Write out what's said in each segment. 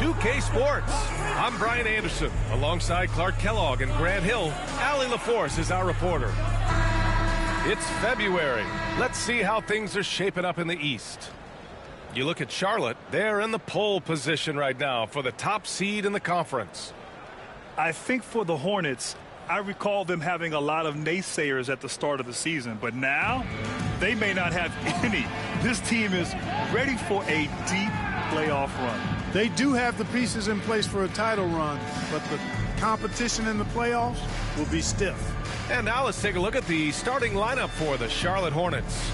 2K Sports. I'm Brian Anderson. Alongside Clark Kellogg and Grant Hill, Allie LaForce is our reporter. It's February. Let's see how things are shaping up in the East. You look at Charlotte, they're in the pole position right now for the top seed in the conference. I think for the Hornets, I recall them having a lot of naysayers at the start of the season, but now they may not have any. This team is ready for a deep playoff run. They do have the pieces in place for a title run, but the competition in the playoffs will be stiff. And now let's take a look at the starting lineup for the Charlotte Hornets.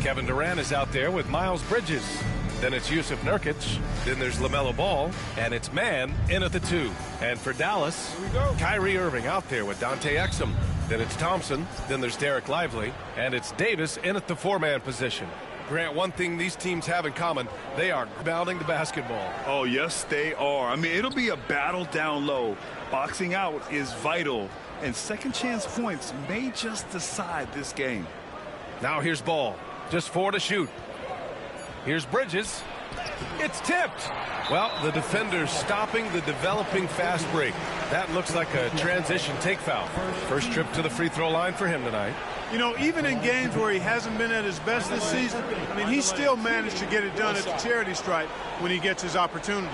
Kevin Durant is out there with Miles Bridges. Then it's Yusuf Nurkic. Then there's LaMelo Ball. And it's Mann in at the 2. And for Dallas, Kyrie Irving out there with Dante Exum. Then it's Thompson. Then there's Derek Lively. And it's Davis in at the 4-man position. Grant, one thing these teams have in common, they are rebounding the basketball. Oh, yes, they are. I mean, it'll be a battle down low. Boxing out is vital. And second chance points may just decide this game. Now here's Ball. Just 4 to shoot. Here's Bridges. It's tipped. Well, the defender's stopping the developing fast break. That looks like a transition take foul. First trip to the free throw line for him tonight. You know, even in games where he hasn't been at his best this season, I mean, he still managed to get it done at the charity stripe when he gets his opportunities.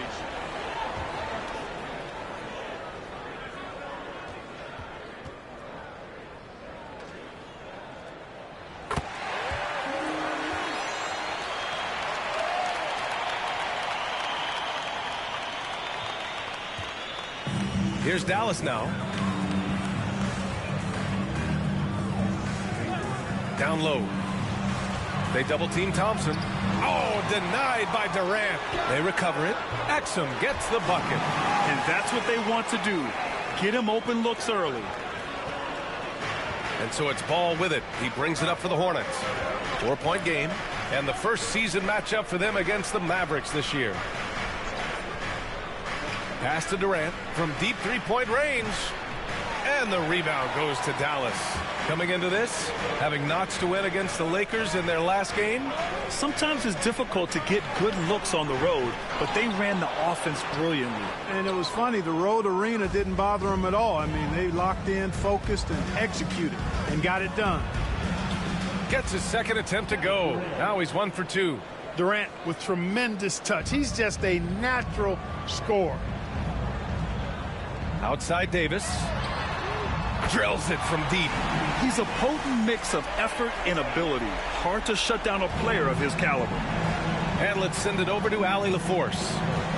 Here's Dallas now. Down low. They double team Thompson. Oh, denied by Durant. They recover it. Exum gets the bucket. And that's what they want to do. Get him open looks early. And so it's Ball with it. He brings it up for the Hornets. 4-point game. And the first season matchup for them against the Mavericks this year. Pass to Durant from deep three-point range. And the rebound goes to Dallas. Coming into this, having notched to win against the Lakers in their last game. Sometimes it's difficult to get good looks on the road, but they ran the offense brilliantly. And it was funny, the road arena didn't bother them at all. I mean, they locked in, focused, and executed, and got it done. Gets his second attempt to go. Now he's 1 for 2. Durant with tremendous touch. He's just a natural scorer. Outside Davis. Drills it from deep. He's a potent mix of effort and ability. Hard to shut down a player of his caliber. And let's send it over to Allie LaForce.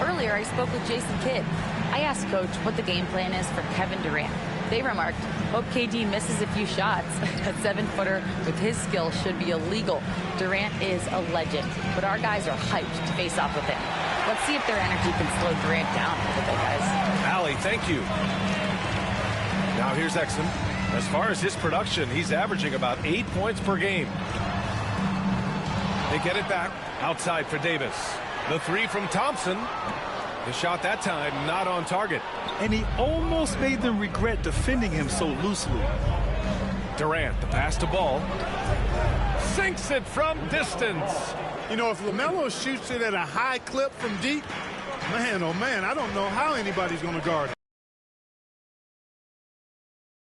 Earlier, I spoke with Jason Kidd. I asked Coach what the game plan is for Kevin Durant. They remarked, hope KD misses a few shots. A 7-footer with his skill should be illegal. Durant is a legend, but our guys are hyped to face off with him. Let's see if their energy can slow Durant down a little bit, guys. Allie, thank you. Now here's Exum. As far as his production, he's averaging about 8 points per game. They get it back. Outside for Davis. The 3 from Thompson. The shot that time not on target. And he almost made them regret defending him so loosely. Durant, the pass to Ball. Sinks it from distance. You know, if LaMelo shoots it at a high clip from deep, man, oh man, I don't know how anybody's going to guard it.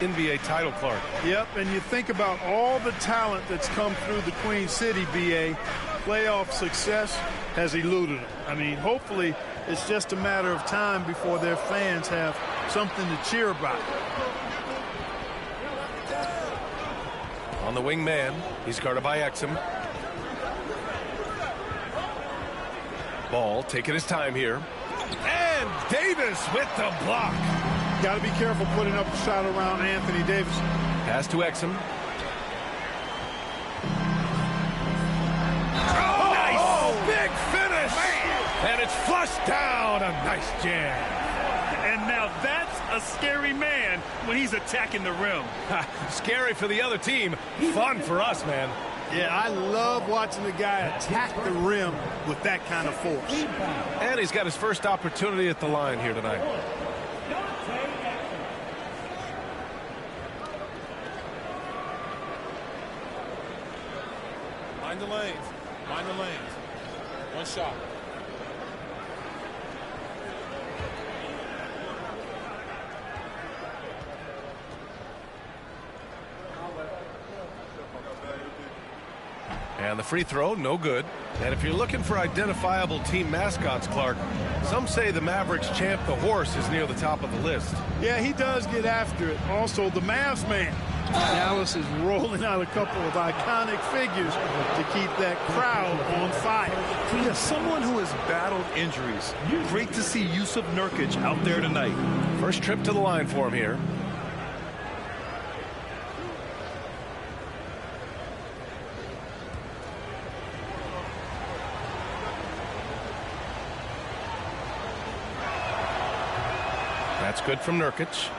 NBA title, Clark. Yep, and you think about all the talent that's come through the Queen City, BA. Playoff success has eluded them. I mean, hopefully it's just a matter of time before their fans have something to cheer about. On the wing man, he's guarded by Exum. Ball taking his time here. And Davis with the block. Got to be careful putting up a shot around Anthony Davis. Pass to Exum. Oh, nice! Big finish! And it's flushed down. A nice jam. And now that's a scary man when he's attacking the rim. Scary for the other team. Fun for us, man. Yeah, I love watching the guy attack the rim with that kind of force. And he's got his first opportunity at the line here tonight. Mind the lanes. Mind the lanes. One shot. And the free throw, no good. And if you're looking for identifiable team mascots, Clark, some say the Mavericks champ, the horse, is near the top of the list. Yeah, he does get after it. Also, the Mavs man. Dallas is rolling out a couple of iconic figures to keep that crowd on fire. Yeah, someone who has battled injuries. Great to see Yusuf Nurkic out there tonight. First trip to the line for him here. That's good from Nurkic.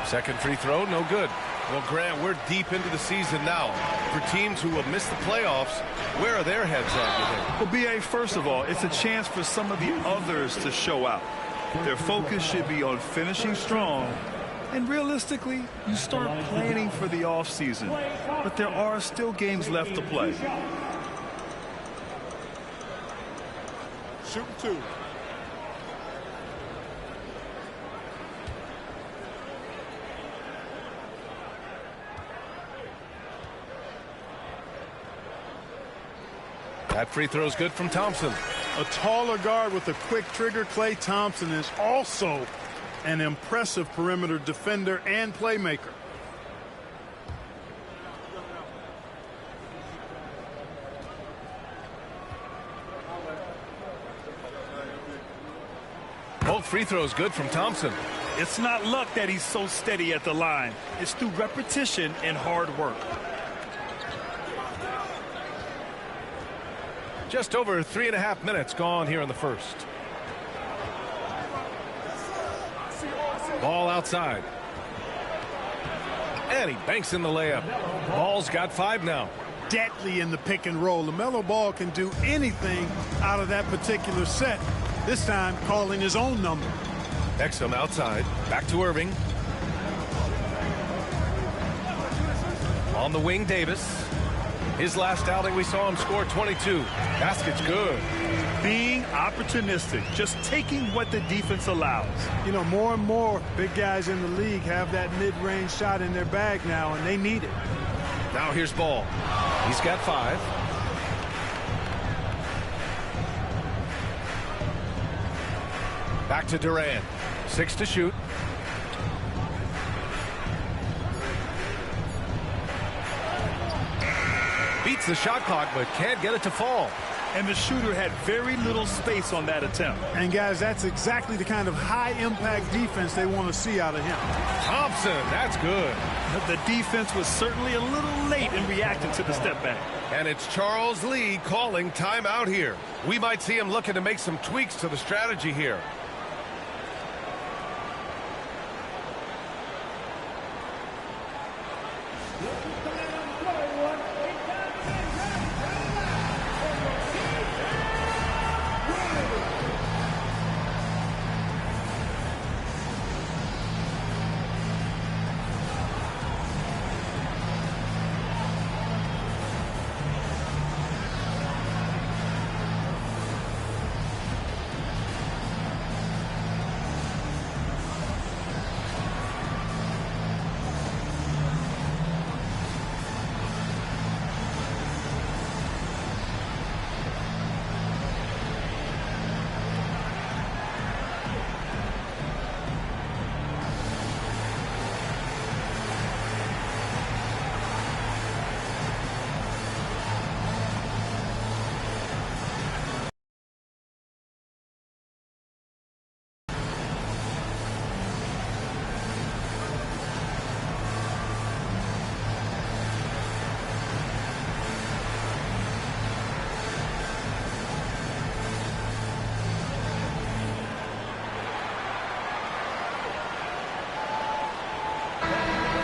Second free throw, no good. Well, Grant, we're deep into the season now. For teams who have missed the playoffs, where are their heads at, you think? Well, B.A., first of all, it's a chance for some of the others to show out. Their focus should be on finishing strong. And realistically, you start planning for the offseason. But there are still games left to play. Shooting two. That free throw is good from Thompson. A taller guard with a quick trigger. Klay Thompson is also an impressive perimeter defender and playmaker. Both free throws good from Thompson. It's not luck that he's so steady at the line. It's through repetition and hard work. Just over 3.5 minutes gone here in the first. Ball outside. And he banks in the layup. Ball's got 5 now. Deadly in the pick and roll. LaMelo Ball can do anything out of that particular set. This time calling his own number. Exum outside. Back to Irving. On the wing, Davis. His last outing, we saw him score 22. Basket's good. Being opportunistic, just taking what the defense allows. You know, more and more big guys in the league have that mid-range shot in their bag now, and they need it. Now here's Ball. He's got 5. Back to Durant. 6 to shoot. Beats the shot clock, but can't get it to fall. And the shooter had very little space on that attempt. And, guys, that's exactly the kind of high-impact defense they want to see out of him. Thompson, that's good. The defense was certainly a little late in reacting to the step back. And it's Charles Lee calling timeout here. We might see him looking to make some tweaks to the strategy here.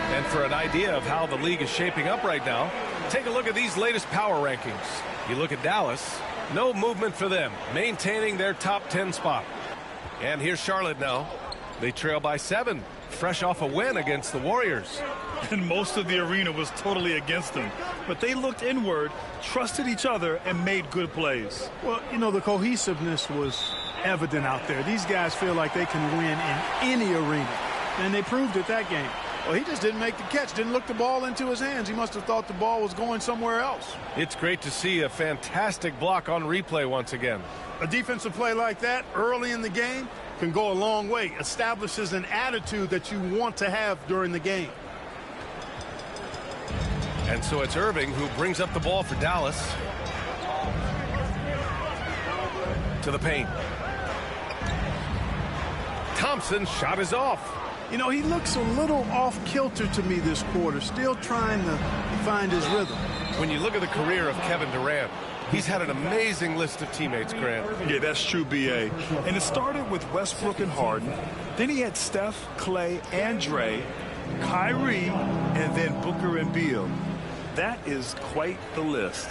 And for an idea of how the league is shaping up right now, take a look at these latest power rankings. You look at Dallas, no movement for them, maintaining their top 10 spot. And here's Charlotte now. They trail by 7, fresh off a win against the Warriors. and most of the arena was totally against them. But they looked inward, trusted each other, and made good plays. Well, you know, the cohesiveness was evident out there. These guys feel like they can win in any arena, and they proved it that game. Well, he just didn't make the catch, didn't look the ball into his hands. He must have thought the ball was going somewhere else. It's great to see a fantastic block on replay once again. A defensive play like that early in the game can go a long way. Establishes an attitude that you want to have during the game. And so it's Irving who brings up the ball for Dallas. To the paint. Thompson's shot is off. You know, he looks a little off-kilter to me this quarter, still trying to find his rhythm. When you look at the career of Kevin Durant, he's had an amazing list of teammates, Grant. Yeah, that's true, B.A. And it started with Westbrook and Harden. Then he had Steph, Clay, and Dre, Kyrie, and then Booker and Beal. That is quite the list.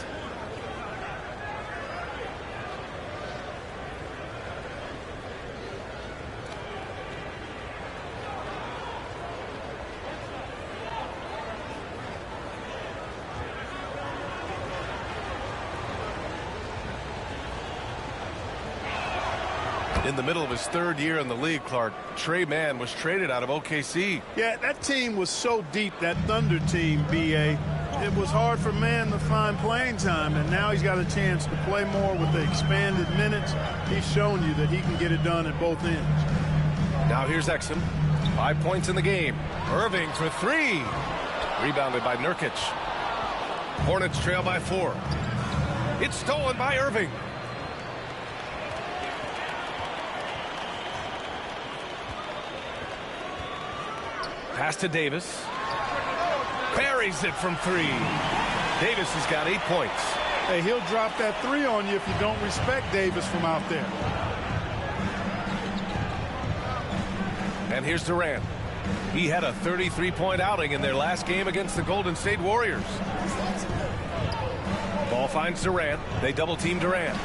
In the middle of his third year in the league, Clark, Trey Mann was traded out of OKC. Yeah, that team was so deep, that Thunder team, B.A. It was hard for Mann to find playing time, and now he's got a chance to play more with the expanded minutes. He's shown you that he can get it done at both ends. Now here's Exum. 5 points in the game. Irving for three. Rebounded by Nurkic. Hornets trail by 4. It's stolen by Irving. Pass to Davis. Buries it from 3. Davis has got 8 points. Hey, he'll drop that 3 on you if you don't respect Davis from out there. And here's Durant. He had a 33-point outing in their last game against the Golden State Warriors. Ball finds Durant. They double-team Durant.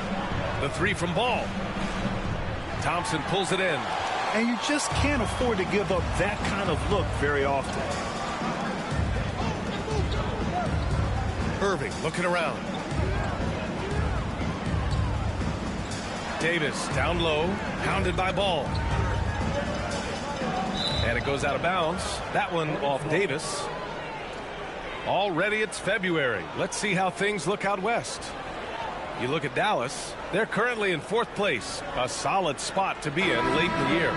The 3 from Ball. Thompson pulls it in. And you just can't afford to give up that kind of look very often. Irving looking around. Davis down low, pounded by Ball. And it goes out of bounds. That one off Davis. Already it's February. Let's see how things look out west. You look at Dallas, they're currently in 4th place, a solid spot to be in late in the year.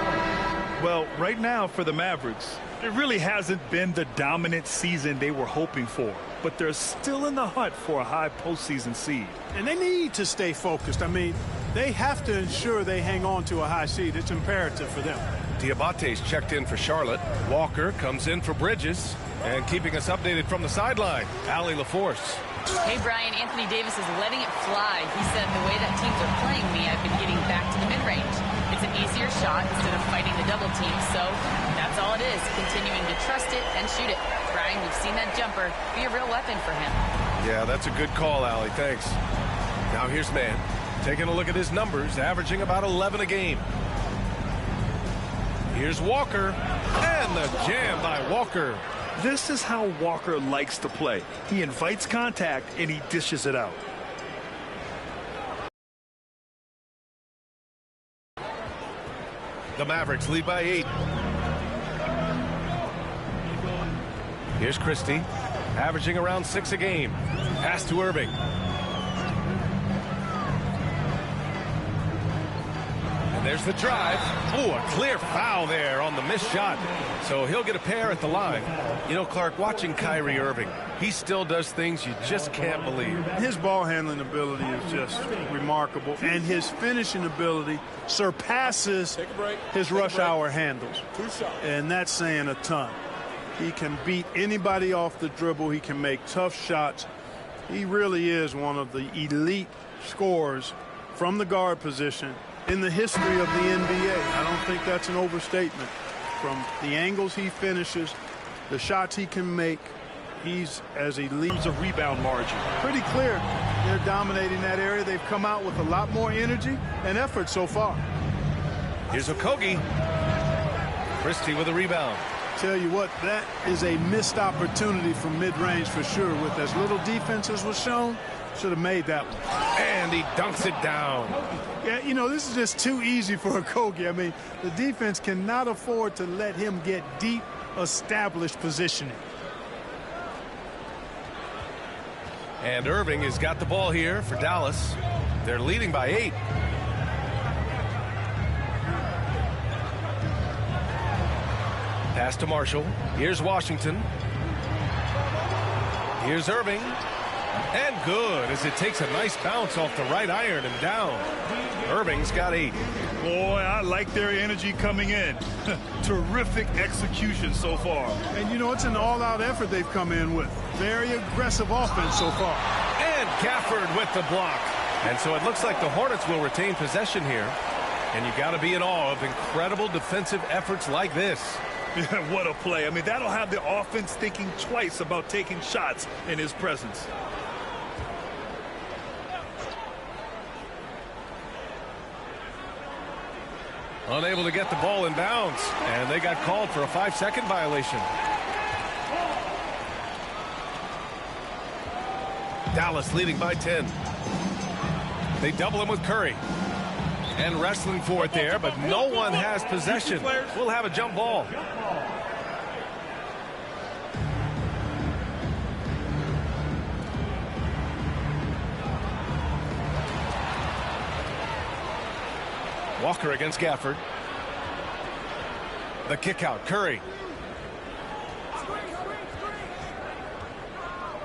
Well, right now for the Mavericks, it really hasn't been the dominant season they were hoping for, but they're still in the hunt for a high postseason seed. And they need to stay focused. I mean, they have to ensure they hang on to a high seed. It's imperative for them. Diabate's checked in for Charlotte. Walker comes in for Bridges. And keeping us updated from the sideline, Allie LaForce. Hey, Brian, Anthony Davis is letting it fly. He said, the way that teams are playing me, I've been getting back to the mid-range. It's an easier shot instead of fighting the double team, so that's all it is, continuing to trust it and shoot it. Brian, we've seen that jumper be a real weapon for him. Yeah, that's a good call, Allie. Thanks. Now here's Mann. Taking a look at his numbers, averaging about 11 a game. Here's Walker, and the jam by Walker. This is how Walker likes to play. He invites contact and he dishes it out. The Mavericks lead by 8. Here's Christie, averaging around 6 a game. Pass to Irving. And there's the drive. Oh, a clear foul there on the missed shot. So he'll get a pair at the line. You know, Clark, watching Kyrie Irving, he still does things you just can't believe. His ball handling ability is just remarkable, and his finishing ability surpasses his rush hour handles. And that's saying a ton. He can beat anybody off the dribble. He can make tough shots. He really is one of the elite scorers from the guard position in the history of the NBA. I don't think that's an overstatement. From the angles he finishes, the shots he can make, he's as elite. A rebound margin. Pretty clear they're dominating that area. They've come out with a lot more energy and effort so far. Here's Okogie. Christie with a rebound. Tell you what, that is a missed opportunity from mid-range for sure. With as little defense as was shown, should have made that one. And he dunks it down. Yeah, you know, this is just too easy for Okogie. I mean, the defense cannot afford to let him get deep, established positioning. And Irving has got the ball here for Dallas. They're leading by 8. Pass to Marshall. Here's Washington. Here's Irving. And good, as it takes a nice bounce off the right iron and down. Irving's got 8. Boy, I like their energy coming in. Terrific execution so far. And, you know, it's an all-out effort they've come in with. Very aggressive offense so far. And Gafford with the block. And so it looks like the Hornets will retain possession here. And you got to be in awe of incredible defensive efforts like this. What a play. I mean, that'll have the offense thinking twice about taking shots in his presence. Unable to get the ball in bounds, and they got called for a 5-second violation. Dallas leading by 10. They double him with Curry. And wrestling for it there, but no one has possession. We'll have a jump ball. Walker against Gafford. The kick out, Curry.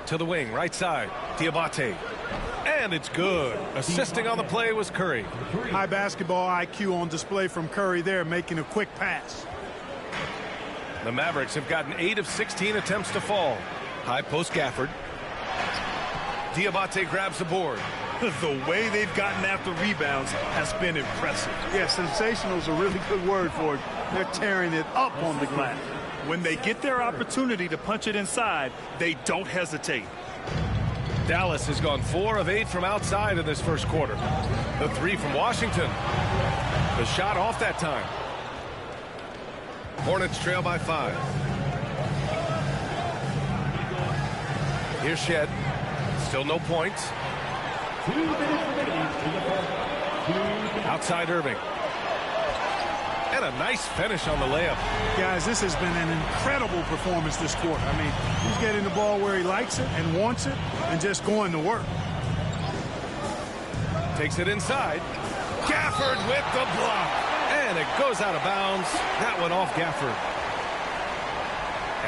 To the wing, right side, Diabate. And it's good. Assisting on the play was Curry. High basketball IQ on display from Curry there, making a quick pass. The Mavericks have gotten 8 of 16 attempts to fall. High post Gafford. Diabate grabs the board. The way they've gotten after rebounds has been impressive. Yeah, sensational is a really good word for it. They're tearing it up on the glass. When they get their opportunity to punch it inside, they don't hesitate. Dallas has gone 4 of 8 from outside in this first quarter. The 3 from Washington. The shot off that time. Hornets trail by 5. Here's Shed. Still no points. Outside Irving. And a nice finish on the layup. Guys, this has been an incredible performance this quarter. I mean, he's getting the ball where he likes it and wants it and just going to work. Takes it inside. Gafford with the block. And it goes out of bounds. That went off Gafford.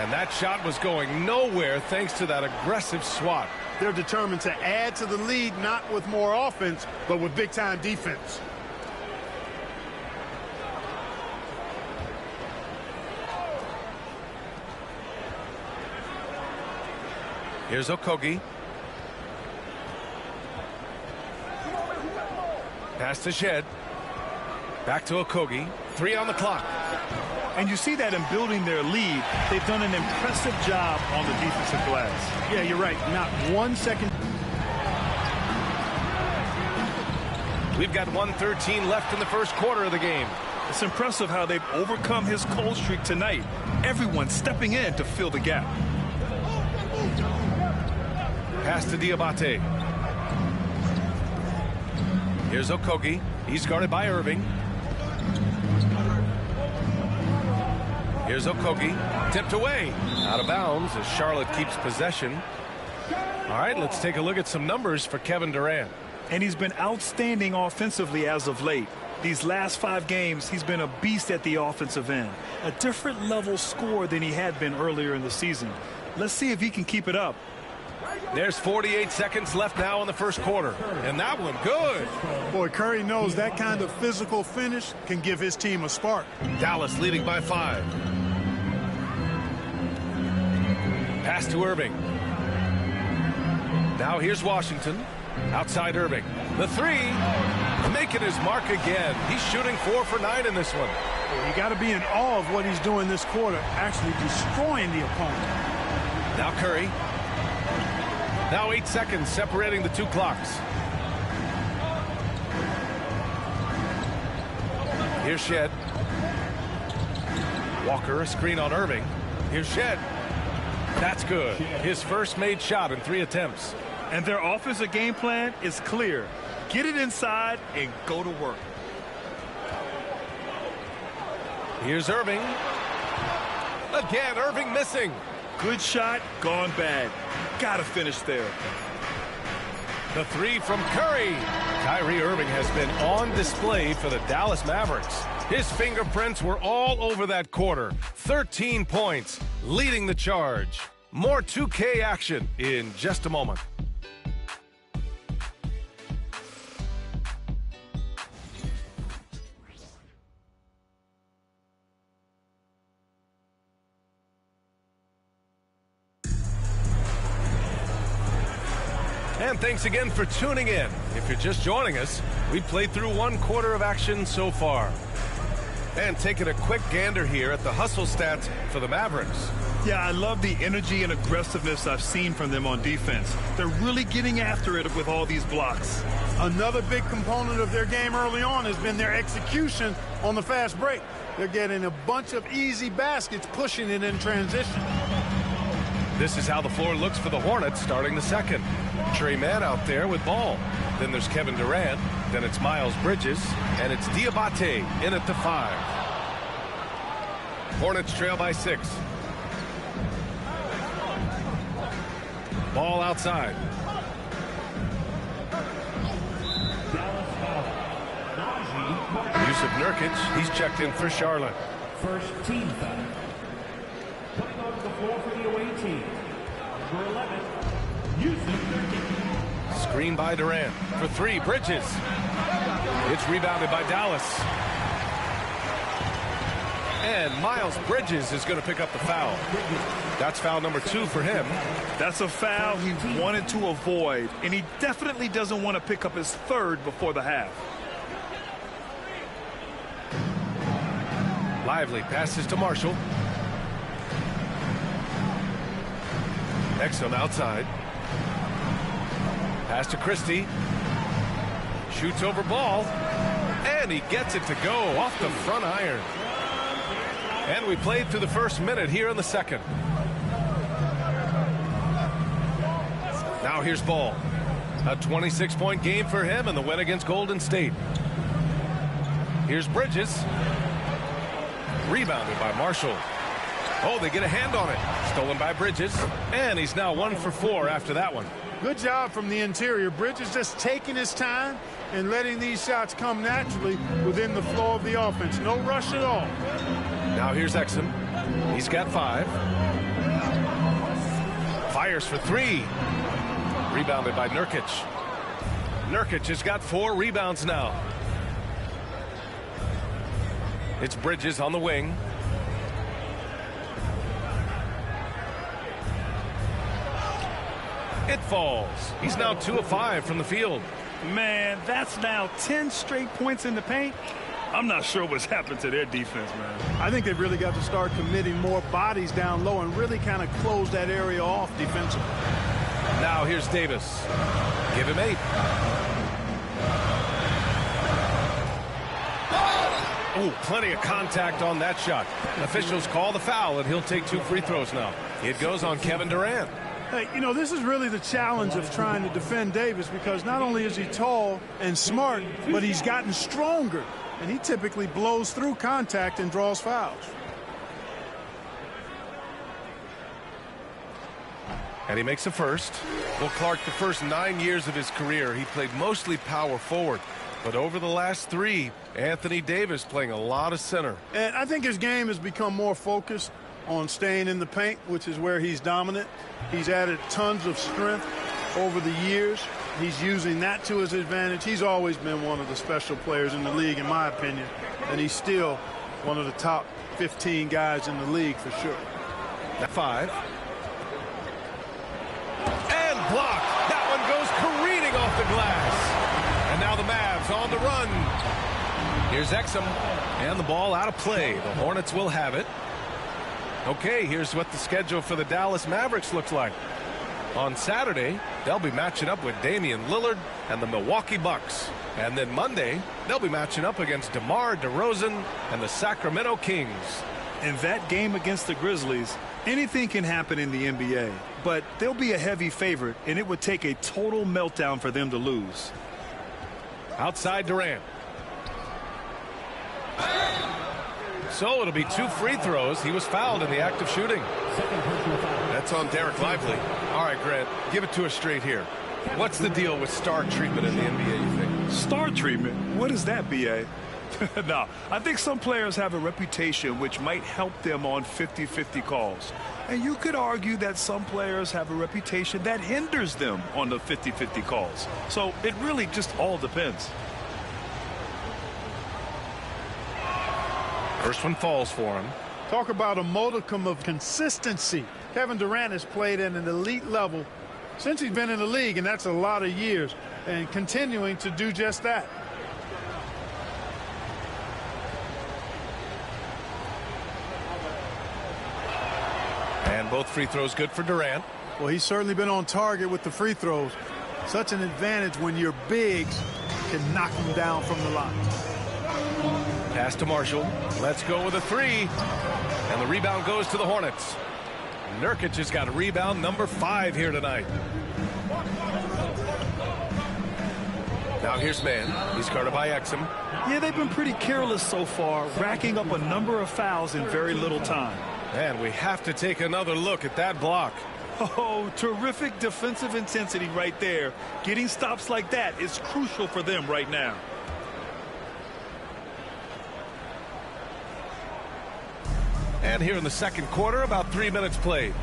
And that shot was going nowhere thanks to that aggressive swat. They're determined to add to the lead, not with more offense, but with big-time defense. Here's Okogie. Pass to Shed. Back to Okogie. 3 on the clock. And you see that in building their lead, they've done an impressive job on the defensive glass. Yeah, you're right. Not 1 second. We've got 1:13 left in the first quarter of the game. It's impressive how they've overcome his cold streak tonight. Everyone stepping in to fill the gap. Pass to Diabate. Here's Okogie. He's guarded by Irving. Here's Okogie. Tipped away. Out of bounds as Charlotte keeps possession. All right, let's take a look at some numbers for Kevin Durant. And he's been outstanding offensively as of late. These last 5 games, he's been a beast at the offensive end. A different level score than he had been earlier in the season. Let's see if he can keep it up. There's 48 seconds left now in the first quarter. And that one, good. Boy, Curry knows that kind of physical finish can give his team a spark. Dallas leading by 5. Pass to Irving. Now here's Washington. Outside Irving. The 3. Making his mark again. He's shooting 4 for 9 in this one. You got to be in awe of what he's doing this quarter. Actually destroying the opponent. Now Curry. Now 8 seconds separating the 2 clocks. Here's Shed. Walker, a screen on Irving. Here's Shed. That's good. His first made shot in 3 attempts. And their offensive game plan is clear. Get it inside and go to work. Here's Irving. Again, Irving missing. Good shot, gone bad. Gotta finish there. The 3 from Curry. Kyrie Irving has been on display for the Dallas Mavericks. His fingerprints were all over that quarter. 13 points, leading the charge. More 2K action in just a moment. And thanks again for tuning in. If you're just joining us, we've played through 1 quarter of action so far. And taking a quick gander here at the hustle stats for the Mavericks. Yeah, I love the energy and aggressiveness I've seen from them on defense. They're really getting after it with all these blocks. Another big component of their game early on has been their execution on the fast break. They're getting a bunch of easy baskets, pushing it in transition. This is how the floor looks for the Hornets starting the second. Trey Mann out there with ball. Then there's Kevin Durant. Then it's Miles Bridges. And it's Diabate in at the 5. Hornets trail by 6. Ball outside. Yusuf Nurkic, he's checked in for Charlotte. First team foul. Coming onto the floor for the away team. Number 11, Yusuf Nurkic. Screen by Durant for 3. Bridges. It's rebounded by Dallas. And Miles Bridges is going to pick up the foul. That's foul number 2 for him. That's a foul he wanted to avoid, and he definitely doesn't want to pick up his 3rd before the half. Lively passes to Marshall. Exum outside. Pass to Christie. Shoots over ball. And he gets it to go off the front iron. And we played through the first minute here in the second. Now here's Ball. A 26-point game for him in the win against Golden State. Here's Bridges. Rebounded by Marshall. Oh, they get a hand on it. Stolen by Bridges. And he's now 1 for 4 after that one. Good job from the interior. Bridges just taking his time and letting these shots come naturally within the flow of the offense. No rush at all. Now here's Exum. He's got 5. Fires for 3. Rebounded by Nurkic. Nurkic has got 4 rebounds now. It's Bridges on the wing. It falls. He's now 2 of 5 from the field. Man, that's now 10 straight points in the paint. I'm not sure what's happened to their defense, man. I think they've really got to start committing more bodies down low and really kind of close that area off defensively. Now here's Davis. Give him 8. Oh, plenty of contact on that shot. Officials call the foul, and he'll take 2 free throws now. It goes on Kevin Durant. Hey, you know, this is really the challenge of trying to defend Davis, because not only is he tall and smart, but he's gotten stronger. And he typically blows through contact and draws fouls. And he makes a first. Well, Clark, the first 9 years of his career, he played mostly power forward. But over the last 3, Anthony Davis playing a lot of center. And I think his game has become more focused on staying in the paint, which is where he's dominant. He's added tons of strength over the years. He's using that to his advantage. He's always been one of the special players in the league, in my opinion. And he's still one of the top 15 guys in the league for sure. 5. And blocked. That one goes careening off the glass. And now the Mavs on the run. Here's Exum. And the ball out of play. The Hornets will have it. Okay, here's what the schedule for the Dallas Mavericks looks like. On Saturday, they'll be matching up with Damian Lillard and the Milwaukee Bucks. And then Monday, they'll be matching up against DeMar DeRozan and the Sacramento Kings. In that game against the Grizzlies, Anything can happen in the NBA, but they'll be a heavy favorite, and it would take a total meltdown for them to lose. Outside Durant. So it'll be 2 free throws. He was fouled in the act of shooting. That's on Derek Lively. All right, Grant, give it to us straight here. What's the deal with star treatment in the NBA, you think? Star treatment? What is that, B.A.? No, I think some players have a reputation which might help them on 50-50 calls. And you could argue that some players have a reputation that hinders them on the 50-50 calls. So it really just all depends. First one falls for him. Talk about a modicum of consistency. Kevin Durant has played at an elite level since he's been in the league, and that's a lot of years, and continuing to do just that. And both free throws good for Durant. Well, he's certainly been on target with the free throws. Such an advantage when your bigs can knock them down from the line. Pass to Marshall. Let's go with a 3. And the rebound goes to the Hornets. Nurkic has got a rebound number 5 here tonight. Now here's Mann. He's guarded by Exum. Yeah, they've been pretty careless so far, racking up a number of fouls in very little time. And we have to take another look at that block. Oh, terrific defensive intensity right there. Getting stops like that is crucial for them right now. And here in the second quarter, about 3 minutes played.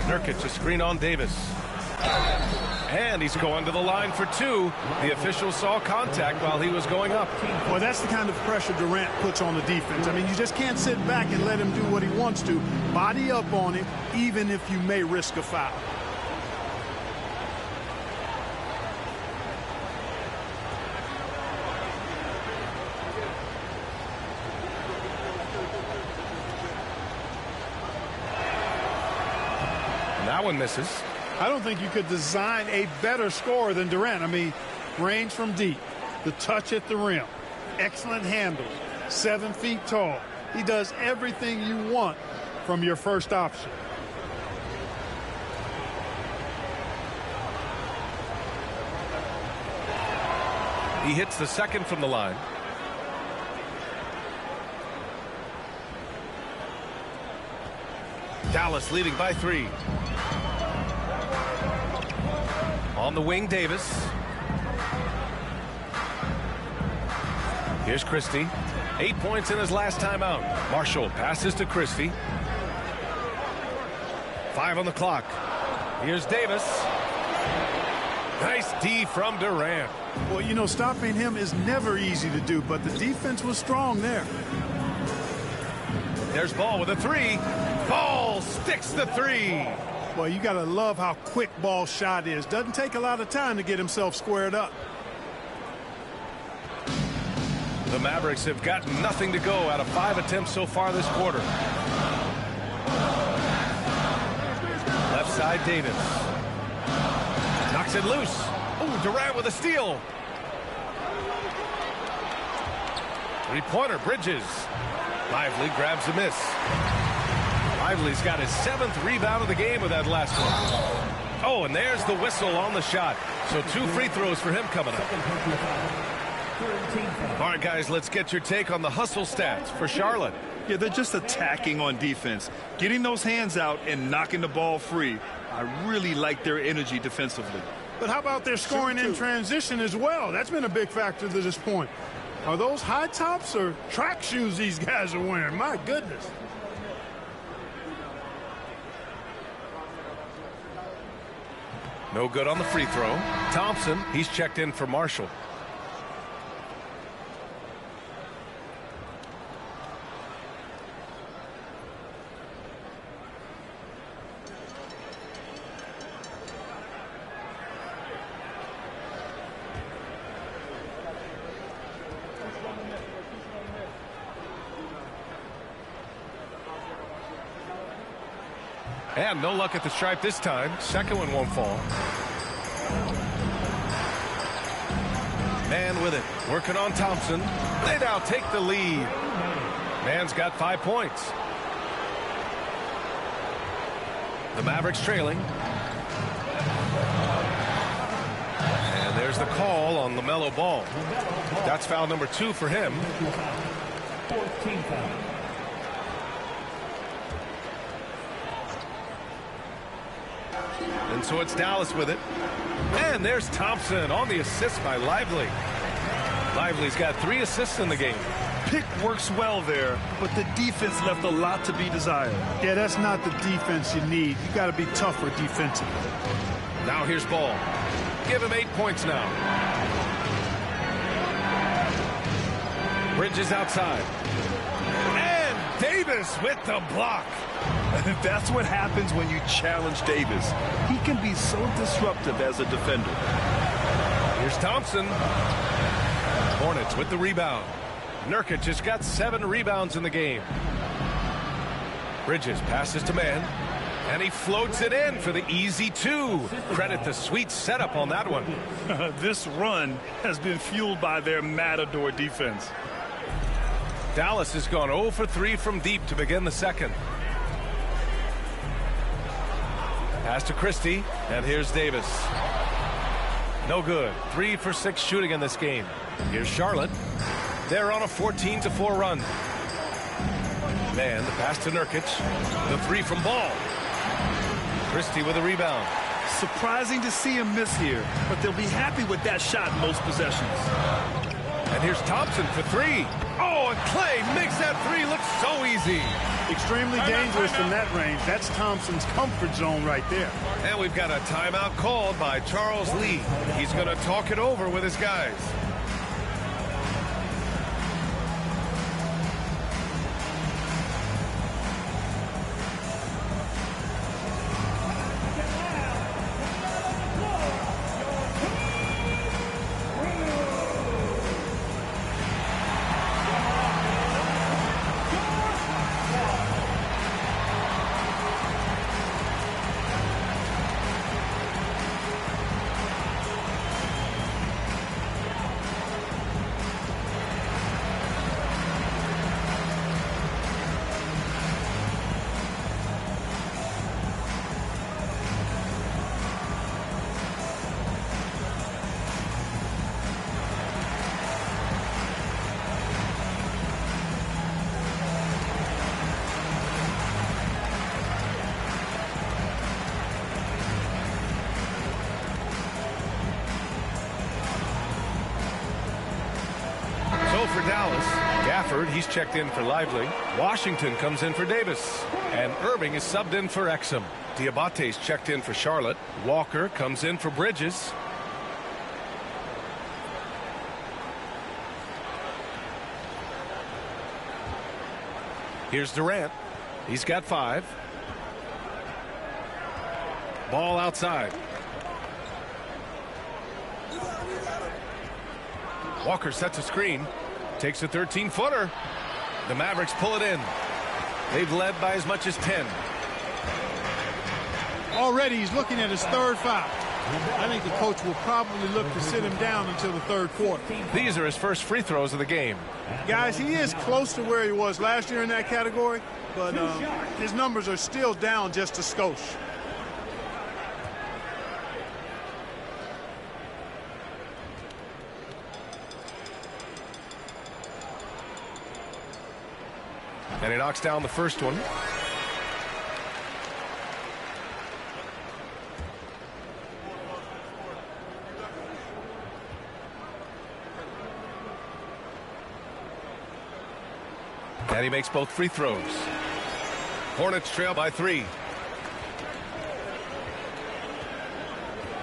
Nurkic a screen on Davis. And he's going to the line for 2. The official saw contact while he was going up. Well, that's the kind of pressure Durant puts on the defense. I mean, you just can't sit back and let him do what he wants to. Body up on him, even if you may risk a foul. That one misses. I don't think you could design a better scorer than Durant. I mean, range from deep, the touch at the rim, excellent handles, 7 feet tall. He does everything you want from your first option. He hits the second from the line. Dallas leading by 3. On the wing, Davis. Here's Christie. 8 points in his last time out. Marshall passes to Christie. 5 on the clock. Here's Davis. Nice D from Durant. Well, you know, stopping him is never easy to do, but the defense was strong there. There's Ball with a 3. Ball sticks the 3. Well, you got to love how quick Ball shot is. Doesn't take a lot of time to get himself squared up. The Mavericks have got nothing to go out of 5 attempts so far this quarter. Left side, Davis. Knocks it loose. Oh, Durant with a steal. 3-pointer, Bridges. Lively grabs a miss. Lively's got his 7th rebound of the game with that last one. Oh, and there's the whistle on the shot. So 2 free throws for him coming up. All right, guys, let's get your take on the hustle stats for Charlotte. Yeah, they're just attacking on defense, getting those hands out and knocking the ball free. I really like their energy defensively. But how about their scoring in transition as well? That's been a big factor to this point. Are those high tops or track shoes these guys are wearing? My goodness. No good on the free throw. Thompson, he's checked in for Marshall. And no luck at the stripe this time. Second one won't fall. Mann with it. Working on Thompson. They now take the lead. Mann's got 5 points. The Mavericks trailing. And there's the call on LaMelo Ball. That's foul number 2 for him. 14th foul. And so it's Dallas with it. And there's Thompson on the assist by Lively. Lively's got 3 assists in the game. Pick works well there, but the defense left a lot to be desired. Yeah, that's not the defense you need. You got to be tougher defensively. Now here's Ball. Give him 8 points now. Bridges outside. And Davis with the block. That's what happens when you challenge Davis. He can be so disruptive as a defender. Here's Thompson. Hornets with the rebound. Nurkic has got 7 rebounds in the game. Bridges passes to man. And he floats it in for the easy 2. Credit the sweet setup on that one. This run has been fueled by their Matador defense. Dallas has gone 0 for 3 from deep to begin the second. Pass to Christie, and here's Davis. No good. 3 for 6 shooting in this game. Here's Charlotte. They're on a 14-4 run. Man, the pass to Nurkic. The 3 from Ball. Christie with a rebound. Surprising to see him miss here, but they'll be happy with that shot in most possessions. And here's Thompson for 3. Oh, and Clay makes that 3 look so easy. Extremely dangerous from that range. That's Thompson's comfort zone right there. And we've got a timeout called by Charles Lee. He's going to talk it over with his guys. For Dallas, Gafford, he's checked in for Lively. Washington comes in for Davis. And Irving is subbed in for Exum. Diabate's checked in for Charlotte. Walker comes in for Bridges. Here's Durant. He's got 5. Ball outside. Walker sets a screen. Takes a 13-footer. The Mavericks pull it in. They've led by as much as 10. Already he's looking at his 3rd foul. I think the coach will probably look to sit him down until the 3rd quarter. These are his first free throws of the game. Guys, he is close to where he was last year in that category, but his numbers are still down just a skosh. And he knocks down the first one. And he makes both free throws. Hornets trail by 3.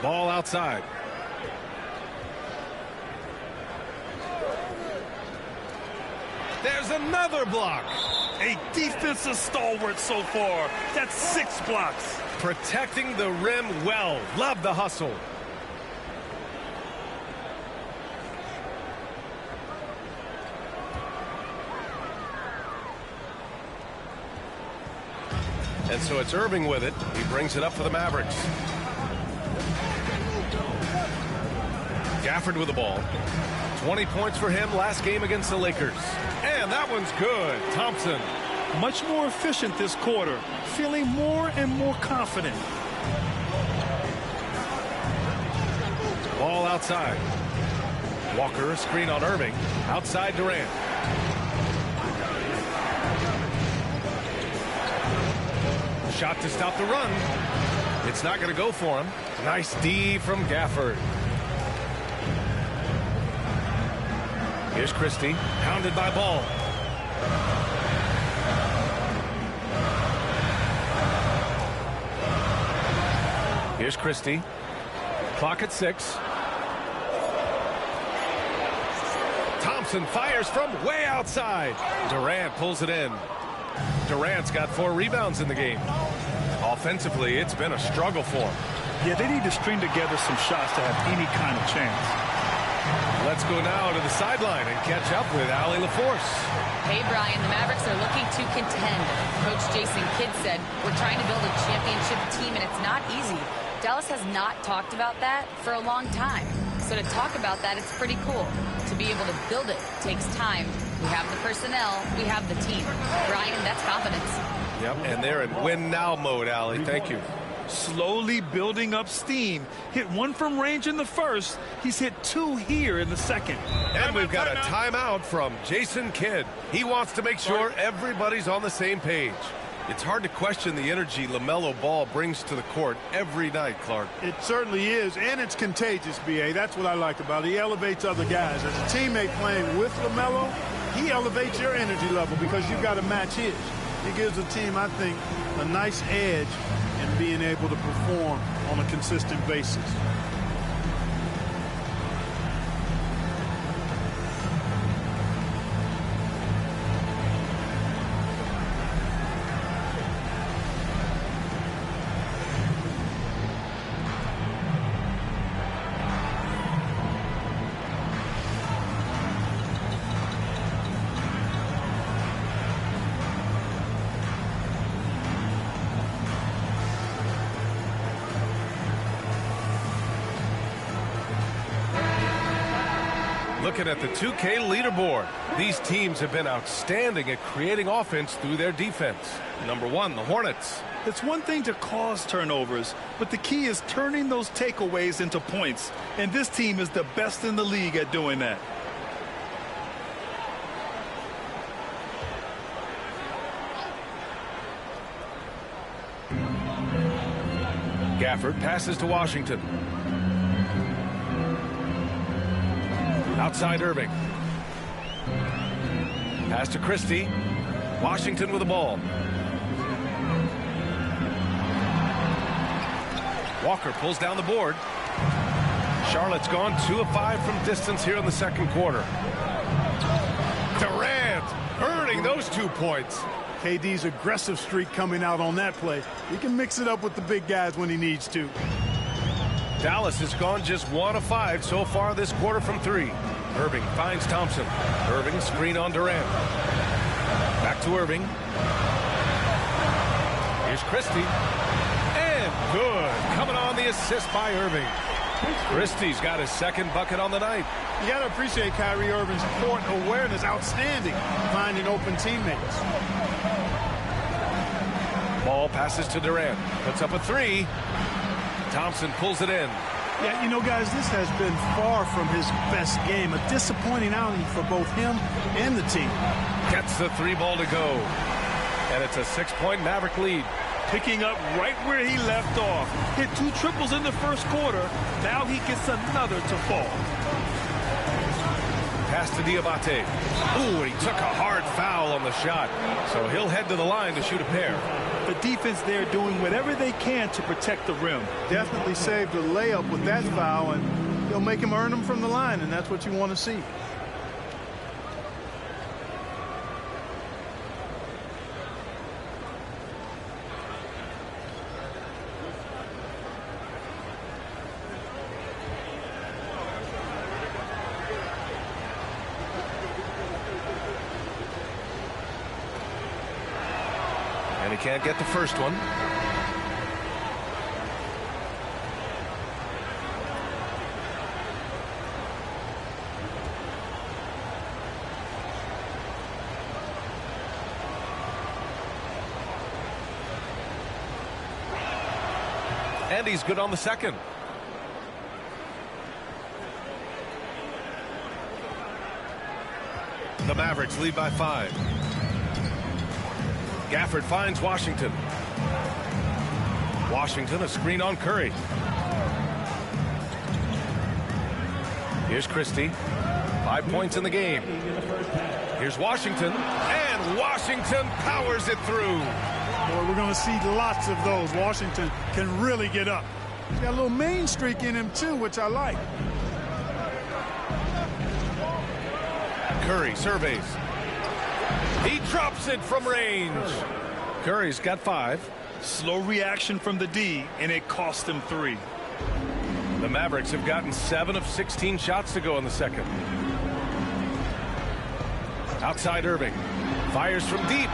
Ball outside. There's another block. A defensive stalwart so far. That's 6 blocks. Protecting the rim well. Love the hustle. And so it's Irving with it. He brings it up for the Mavericks. Gafford with the ball. 20 points for him last game against the Lakers. And that one's good. Thompson. much more efficient this quarter, feeling more and more confident. Ball outside. Walker, a screen on Irving. Outside Durant. Shot to stop the run. It's not going to go for him. Nice D from Gafford. Here's Christie, hounded by Ball. Here's Christie. Clock at 6. Thompson fires from way outside. Durant pulls it in. Durant's got 4 rebounds in the game. Offensively, it's been a struggle for him. Yeah, they need to string together some shots to have any kind of chance. Let's go now to the sideline and catch up with Allie LaForce. Hey, Brian, the Mavericks are looking to contend. Coach Jason Kidd said, we're trying to build a championship team, and it's not easy. Dallas has not talked about that for a long time. So to talk about that, it's pretty cool. To be able to build it takes time. We have the personnel. We have the team. Brian, that's confidence. Yep, and they're in win-now mode, Allie. Thank you. Slowly building up steam. Hit 1 from range in the first. He's hit 2 here in the second. And we've got a timeout from Jason Kidd. He wants to make sure everybody's on the same page. It's hard to question the energy LaMelo Ball brings to the court every night, Clark. It certainly is, and it's contagious, B.A. That's what I like about it. He elevates other guys. As a teammate playing with LaMelo, he elevates your energy level because you've got to match his. He gives the team, I think, a nice edge in being able to perform on a consistent basis. Looking at the 2K leaderboard, these teams have been outstanding at creating offense through their defense. Number 1, the Hornets. It's one thing to cause turnovers, but the key is turning those takeaways into points. And this team is the best in the league at doing that. Gafford passes to Washington. Outside Irving. Pass to Christie. Washington with the ball. Walker pulls down the board. Charlotte's gone 2 of 5 from distance here in the second quarter. Durant earning those 2 points. KD's aggressive streak coming out on that play. He can mix it up with the big guys when he needs to. Dallas has gone just 1 of 5 so far this quarter from 3. Irving finds Thompson. Irving screen on Durant. Back to Irving. Here's Christie. And good. Coming on the assist by Irving. Christie's got his second bucket on the night. You got to appreciate Kyrie Irving's court awareness. Outstanding. Finding open teammates. Ball passes to Durant. Puts up a 3. Thompson pulls it in. Yeah, you know, guys, this has been far from his best game. A disappointing outing for both him and the team. Gets the 3 ball to go. And it's a 6-point Maverick lead. Picking up right where he left off. Hit 2 triples in the first quarter. Now he gets another to fall. Pass to Diabate. Ooh, he took a hard foul on the shot. So he'll head to the line to shoot a pair. The defense there doing whatever they can to protect the rim. Definitely saved a layup with that foul, and he'll make him earn them from the line, and that's what you want to see. And he can't get the first one. And he's good on the second. The Mavericks lead by 5. Gafford finds Washington. Washington, a screen on Curry. Here's Christie. 5 points in the game. Here's Washington. And Washington powers it through. Boy, we're going to see lots of those. Washington can really get up. He's got a little mean streak in him, too, which I like. Curry surveys. He drops it from range. Curry's got 5. Slow reaction from the D, and it cost him 3. The Mavericks have gotten 7 of 16 shots to go in the second. Outside Irving. Fires from deep.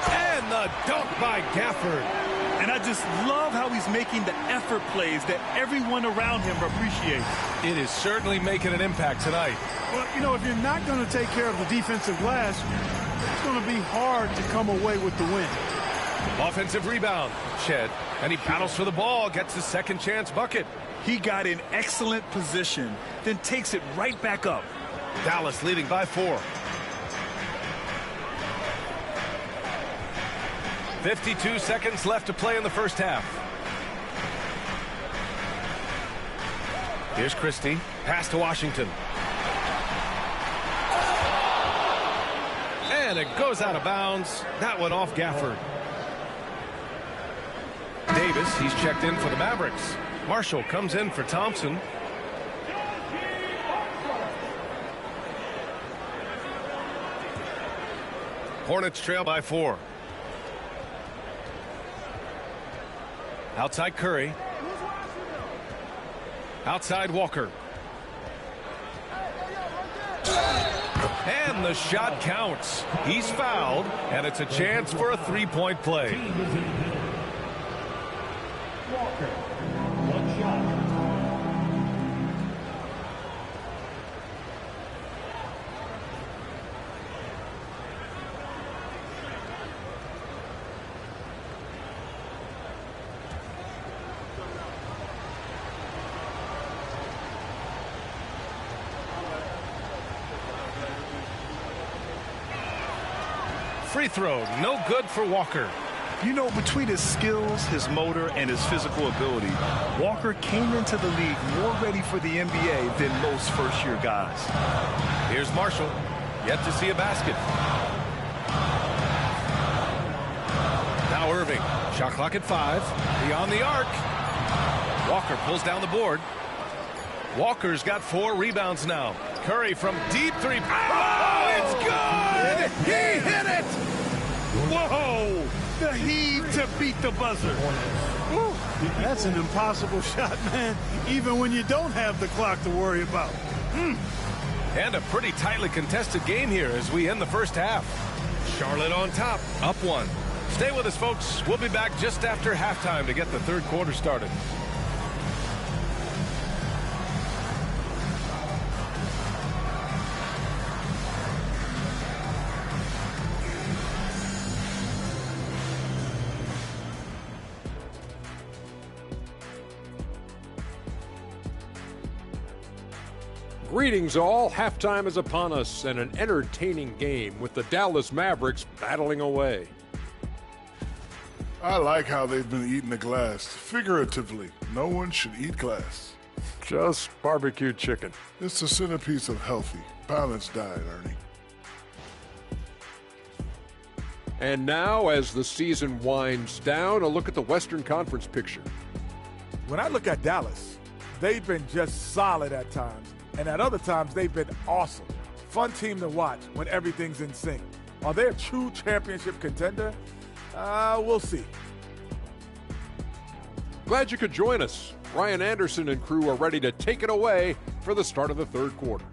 And the dunk by Gafford. And I just love how he's making the effort plays that everyone around him appreciates. It is certainly making an impact tonight. Well, you know, if you're not going to take care of the defensive glass, it's going to be hard to come away with the win. Offensive rebound. Shed. And he battles for the ball. Gets his second chance bucket. He got in excellent position, then takes it right back up. Dallas leading by 4. 52 seconds left to play in the first half. Here's Christie. Pass to Washington. And it goes out of bounds. That one off Gafford. Davis, he's checked in for the Mavericks. Marshall comes in for Thompson. Hornets trail by 4. Outside Curry. Outside Walker. And the shot counts. He's fouled, and it's a chance for a three-point play. Walker, 1 shot. Free throw, no good for Walker. You know, between his skills, his motor, and his physical ability, Walker came into the league more ready for the NBA than most first-year guys. Here's Marshall, yet to see a basket. Now Irving, shot clock at 5, beyond the arc. Walker pulls down the board. Walker's got 4 rebounds now. Curry from deep 3. Oh, it's good! He hit it! Whoa! The heave to beat the buzzer. Woo. That's an impossible shot, man, even when you don't have the clock to worry about. And a pretty tightly contested game here as we end the first half. Charlotte on top, up 1. Stay with us, folks. We'll be back just after halftime to get the third quarter started. Greetings all. Halftime is upon us and an entertaining game with the Dallas Mavericks battling away. I like how they've been eating the glass. Figuratively, no one should eat glass. Just barbecued chicken. It's the centerpiece of healthy, balanced diet, Ernie. And now, as the season winds down, a look at the Western Conference picture. When I look at Dallas, they've been just solid at times, and at other times they've been awesome. Fun team to watch when everything's in sync. Are they a true championship contender? We'll see. Glad you could join us. Ryan Anderson and crew are ready to take it away for the start of the third quarter.